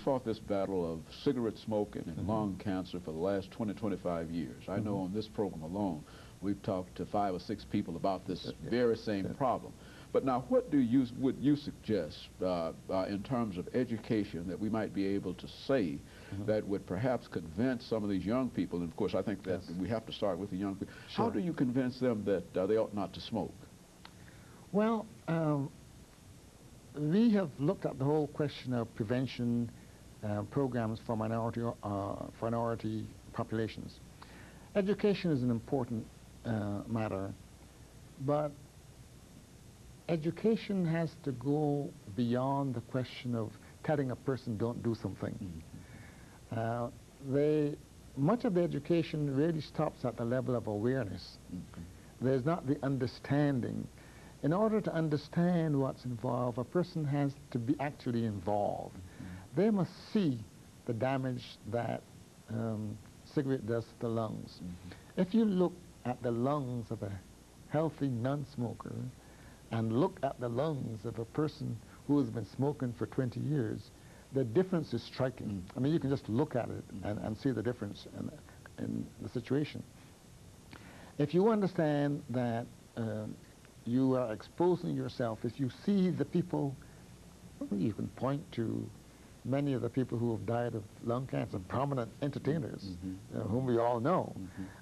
fought this battle of cigarette smoking and lung cancer for the last 20, 25 years. I know on this program alone, we've talked to 5 or 6 people about this very same problem. But now, what would you suggest in terms of education that we might be able to say that would perhaps convince some of these young people, and of course I think that we have to start with the young people. How do you convince them that they ought not to smoke? Well, we have looked at the whole question of prevention programs for minority populations. Education is an important matter, but education has to go beyond the question of telling a person don't do something. Much of the education really stops at the level of awareness. There's not the understanding. In order to understand what's involved, a person has to be actually involved. They must see the damage that cigarette does to the lungs. If you look at the lungs of a healthy non-smoker and look at the lungs of a person who has been smoking for 20 years, the difference is striking. I mean, you can just look at it and see the difference in the situation. If you understand that you are exposing yourself, if you see the people, you can point to many of the people who have died of lung cancer, prominent entertainers, whom we all know.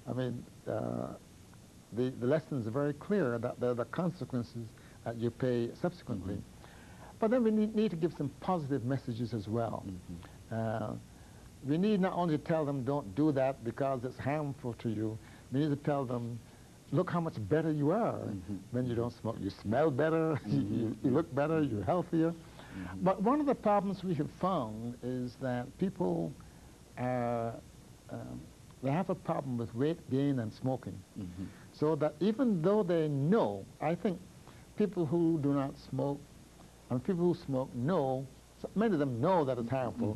I mean, the lessons are very clear that there are the consequences that you pay subsequently. But then we need to give some positive messages as well. We need not only to tell them don't do that because it's harmful to you, we need to tell them look how much better you are when you don't smoke. You smell better, you look better, you're healthier. But one of the problems we have found is that people are, they have a problem with weight gain and smoking. So that even though they know, I think people who do not smoke and people who smoke know, many of them know that it's harmful,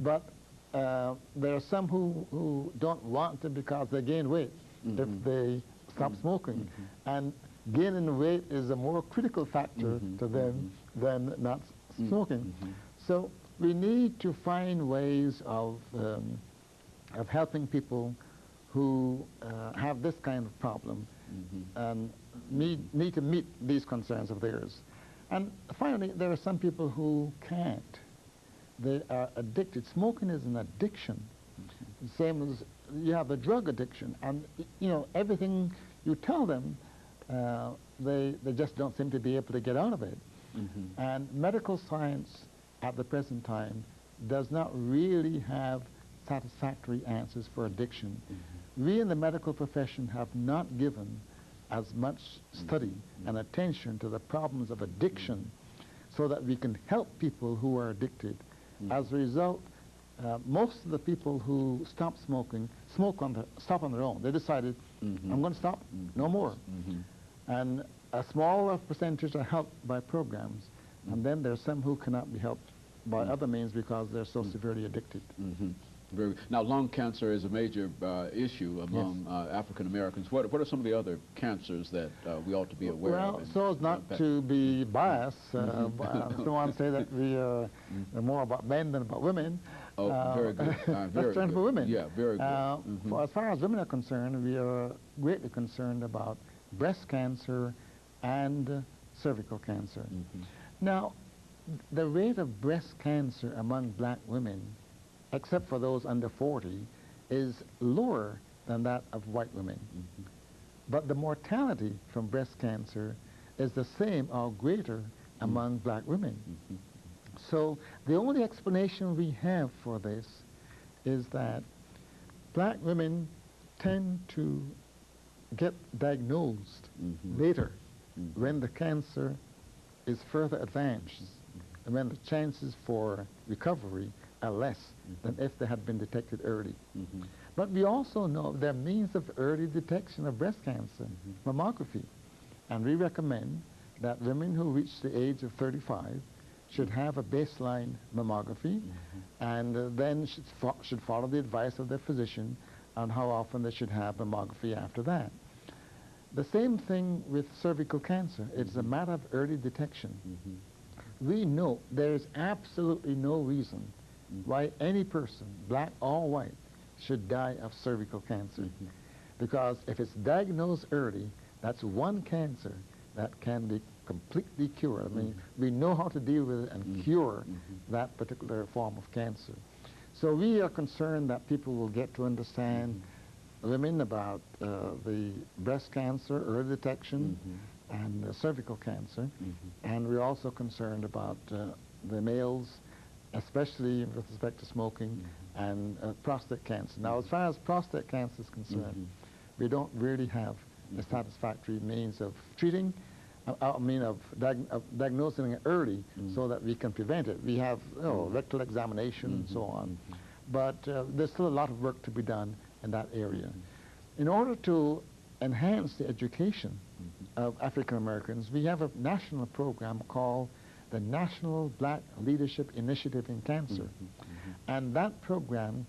but there are some who don't want to because they gain weight if they stop smoking. And gaining weight is a more critical factor to them than not smoking. So we need to find ways of helping people who have this kind of problem and need to meet these concerns of theirs. And finally, there are some people who can't. They are addicted. Smoking is an addiction. Same as you have the drug addiction. And, you know, everything you tell them, they just don't seem to be able to get out of it. And medical science at the present time does not really have satisfactory answers for addiction. We in the medical profession have not given as much study and attention to the problems of addiction so that we can help people who are addicted. As a result, most of the people who stop smoking stop on their own. They decided, I'm going to stop, no more. And a smaller percentage are helped by programs, and then there's some who cannot be helped by other means because they're so severely addicted. Now, lung cancer is a major issue among African Americans. What are some of the other cancers that we ought to be aware of? Well, so as not to be biased, I don't want to say that we are more about men than about women. Oh, very good. Let's turn to women. Yeah, very good. As far as women are concerned, we are greatly concerned about breast cancer and cervical cancer. Now, the rate of breast cancer among black women, except for those under 40, is lower than that of white women. But the mortality from breast cancer is the same or greater among black women. So the only explanation we have for this is that black women tend to get diagnosed later when the cancer is further advanced and when the chances for recovery are less than if they had been detected early. But we also know there are means of early detection of breast cancer, mammography. And we recommend that women who reach the age of 35 should have a baseline mammography and then should follow the advice of their physician on how often they should have mammography after that. The same thing with cervical cancer. It's a matter of early detection. We know there is absolutely no reason why any person, black or white, should die of cervical cancer. Because if it's diagnosed early, that's one cancer that can be completely cured. I mean, we know how to deal with it and cure that particular form of cancer. So we are concerned that people will get to understand women about the breast cancer, early detection, and cervical cancer. And we're also concerned about the males, especially with respect to smoking and prostate cancer. Now, as far as prostate cancer is concerned, we don't really have a satisfactory means of treating, of diagnosing it early so that we can prevent it. We have rectal examination and so on. But there's still a lot of work to be done in that area. In order to enhance the education of African Americans, we have a national program called the National Black Leadership Initiative in Cancer. And that program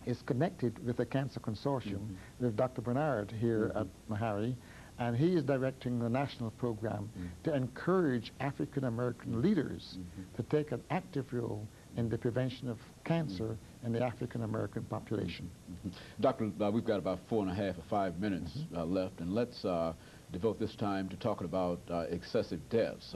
is connected with the Cancer Consortium with Dr. Bernard here at Meharry, and he is directing the national program to encourage African American leaders to take an active role in the prevention of cancer in the African American population. Doctor, we've got about 4.5 or 5 minutes left, and let's devote this time to talking about excessive deaths.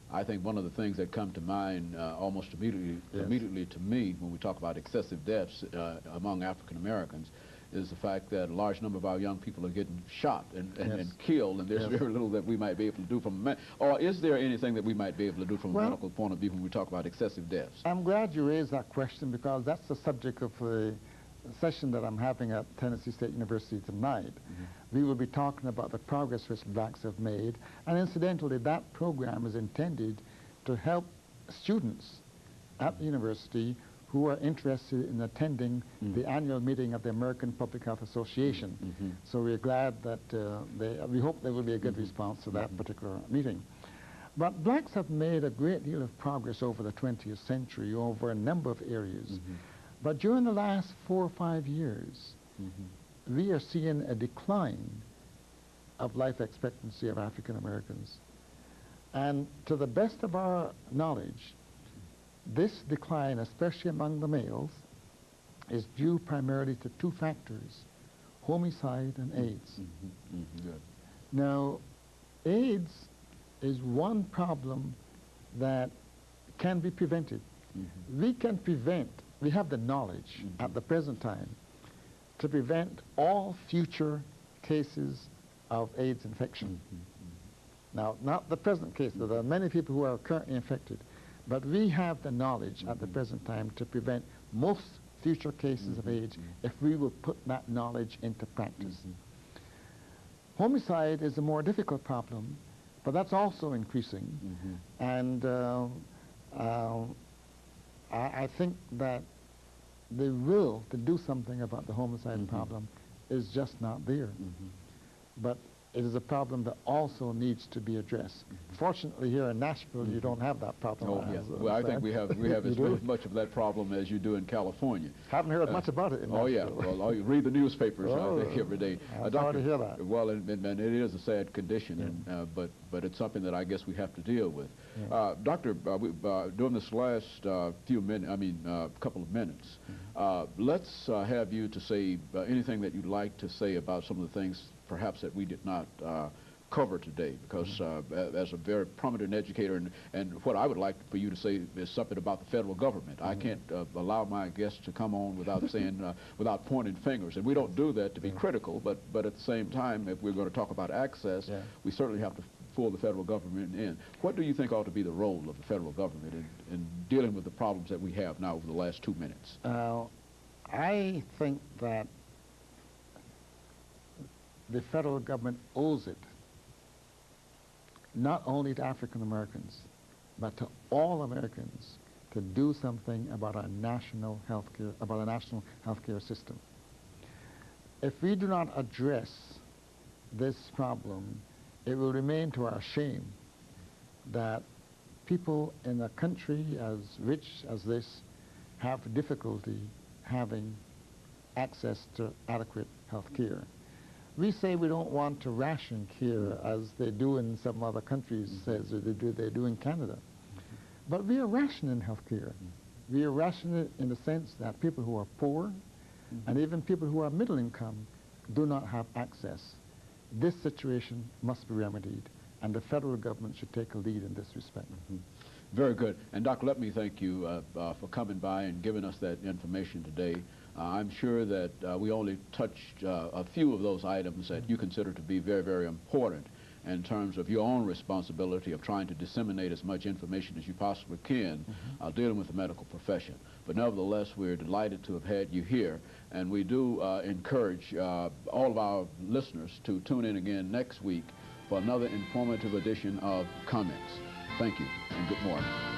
I think one of the things that come to mind almost immediately to me when we talk about excessive deaths among African Americans is the fact that a large number of our young people are getting shot and killed, and there's very little that we might be able to do from or is there anything that we might be able to do from a medical point of view when we talk about excessive deaths? I'm glad you raised that question, because that's the subject of the session that I'm having at Tennessee State University tonight. We will be talking about the progress which blacks have made, and incidentally that program is intended to help students at the university who are interested in attending the annual meeting of the American Public Health Association. So we're glad that we hope there will be a good response to that particular meeting. But blacks have made a great deal of progress over the 20th century over a number of areas. But during the last 4 or 5 years, we are seeing a decline of life expectancy of African Americans. And to the best of our knowledge, this decline, especially among the males, is due primarily to 2 factors: homicide and AIDS. Good. Now, AIDS is one problem that can be prevented. We can prevent, we have the knowledge at the present time to prevent all future cases of AIDS infection. Now, not the present cases. There are many people who are currently infected, but we have the knowledge at the present time to prevent most future cases of AIDS if we will put that knowledge into practice. Homicide is a more difficult problem, but that's also increasing. And I think that the will to do something about the homicide problem is just not there. But it is a problem that also needs to be addressed. Fortunately, here in Nashville, you don't have that problem. Oh, yes. Well, I think we have as much of that problem as you do in California. Haven't heard much about it in Nashville. Oh, yeah. Well, you read the newspapers, I think, every day. I'm sorry to hear that. Well, and it is a sad condition, but it's something that I guess we have to deal with. Doctor, during this last couple of minutes, let's have you to say anything that you'd like to say about some of the things perhaps that we did not cover today, because as a very prominent educator, and what I would like for you to say is something about the federal government. I can't allow my guests to come on without saying, without pointing fingers, and we don't do that to be critical, but at the same time, if we're going to talk about access, we certainly have to pull the federal government in. What do you think ought to be the role of the federal government in dealing with the problems that we have now over the last 2 minutes? I think that the federal government owes it not only to African Americans, but to all Americans to do something about our national healthcare system. If we do not address this problem, it will remain to our shame that people in a country as rich as this have difficulty having access to adequate health care. We say we don't want to ration care as they do in some other countries, as they do in Canada. But we are rationing health care. We are rational in the sense that people who are poor and even people who are middle income do not have access. This situation must be remedied, and the federal government should take a lead in this respect. Very good. And Doctor, let me thank you for coming by and giving us that information today. I'm sure that we only touched a few of those items that you consider to be very, very important in terms of your own responsibility of trying to disseminate as much information as you possibly can dealing with the medical profession. But nevertheless, we're delighted to have had you here, and we do encourage all of our listeners to tune in again next week for another informative edition of Comments. Thank you, and good morning.